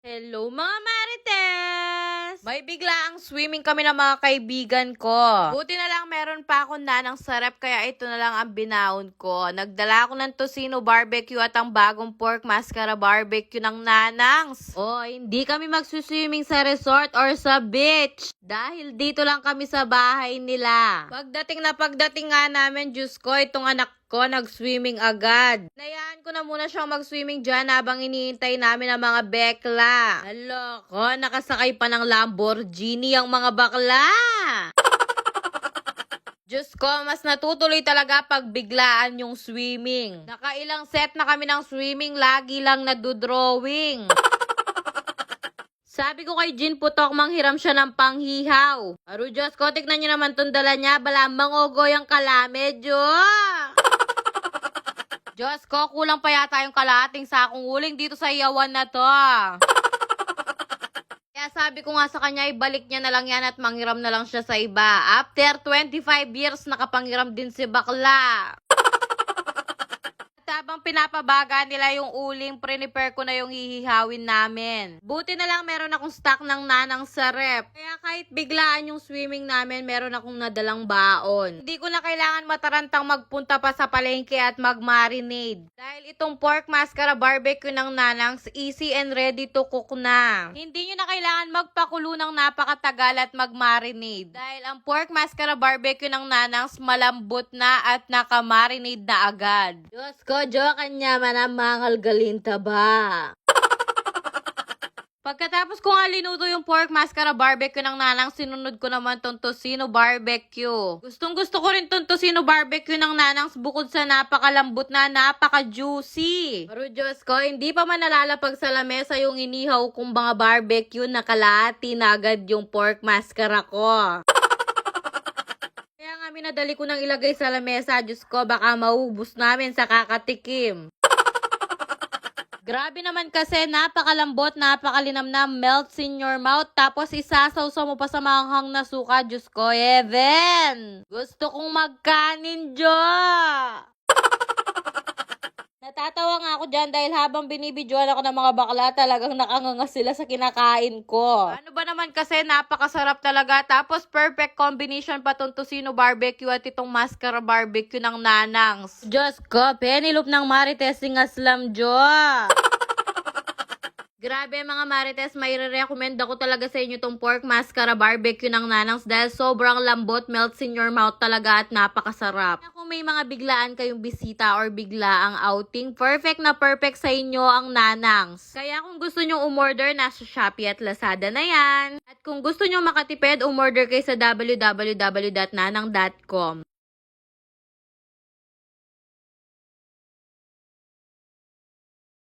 Hello mga Marites! May biglaang swimming kami ng mga kaibigan ko. Buti na lang meron pa ako nanang sarap kaya ito na lang ang binaon ko. Nagdala ako ng tocino barbecue at ang bagong pork mascara barbecue ng nanangs. Hindi kami magsuswimming sa resort or sa beach. Dahil dito lang kami sa bahay nila. Pagdating nga namin, Diyos ko, itong anak ko nag-swimming agad. Nayaan ko na muna siyang mag-swimming dyan habang iniintay namin ang mga bekla. Aloko, nakasakay pa ng Lamborghini ang mga bakla. Diyos ko, mas natutuloy talaga pag biglaan yung swimming. Nakailang set na kami ng swimming, lagi lang nagdo-drawing. Sabi ko kay Jin Putok, manghiram siya ng panghihaw. Aro Diyos ko, tignan niyo naman itong dala niya, balambang ogoy ang kalame, Diyos ko, kulang pa yata yung kalahating sakong uling dito sa iyawan na to. Kaya sabi ko nga sa kanya, ibalik niya na lang yan at manghiram na lang siya sa iba. After 25 years, nakapanghiram din si bakla. At habang pinapabaga nila yung uling, prepare ko na yung hihihawin namin. Buti na lang meron akong stock ng nanang sa rep. Kaya kahit biglaan yung swimming namin, meron akong nadalang baon. Hindi ko na kailangan matarantang magpunta pa sa palengke at mag-marinade. Dahil itong pork mascara barbecue ng nanangs, easy and ready to cook na. Hindi nyo na kailangan magpakulo ng napakatagal at mag-marinade. Dahil ang pork mascara barbecue ng nanangs malambot na at naka-marinade na agad. Diyos ko, jokan niya man ang mangal galinta ba? Pagkatapos ko nga linuto yung pork mascara barbecue ng nanang, sinunod ko naman tong tocino barbecue. Gustong gusto ko rin tong tocino barbecue ng nanang bukod sa napakalambot na napaka-juicy. Pero Diyos ko, hindi pa man nalalapag sa lamesa yung inihaw kong mga barbecue, nakalahati na agad yung pork mascara ko. Kaya nga minadali ko nang ilagay sa lamesa, Diyos ko, baka maubos namin sa kakatikim. Grabe naman kasi, napakalambot, napakalinamnam, melts in your mouth, tapos isasawsaw mo pa sa manghang na suka, Diyos ko, heaven! Gusto kong magkanin, Jo! Natatawa nga ako dyan dahil habang binibidyoan ako ng mga bakla, talagang nakanganga sila sa kinakain ko. Ano ba naman kasi, napakasarap talaga. Tapos perfect combination pa tong tocino barbecue at itong mascara barbecue ng nanangs. Diyos ko, penilop ng Marites ng aslam, Jo! Grabe mga Marites, may re-recommend ako talaga sa inyo tong pork mascara barbecue ng nanangs dahil sobrang lambot, melts in your mouth talaga at napakasarap. Kung may mga biglaan kayong bisita or biglaang outing, perfect na perfect sa inyo ang nanangs. Kaya kung gusto nyo umorder, nasa Shopee at Lazada na yan. At kung gusto nyo makatipid, umorder kayo sa www.nanang.com.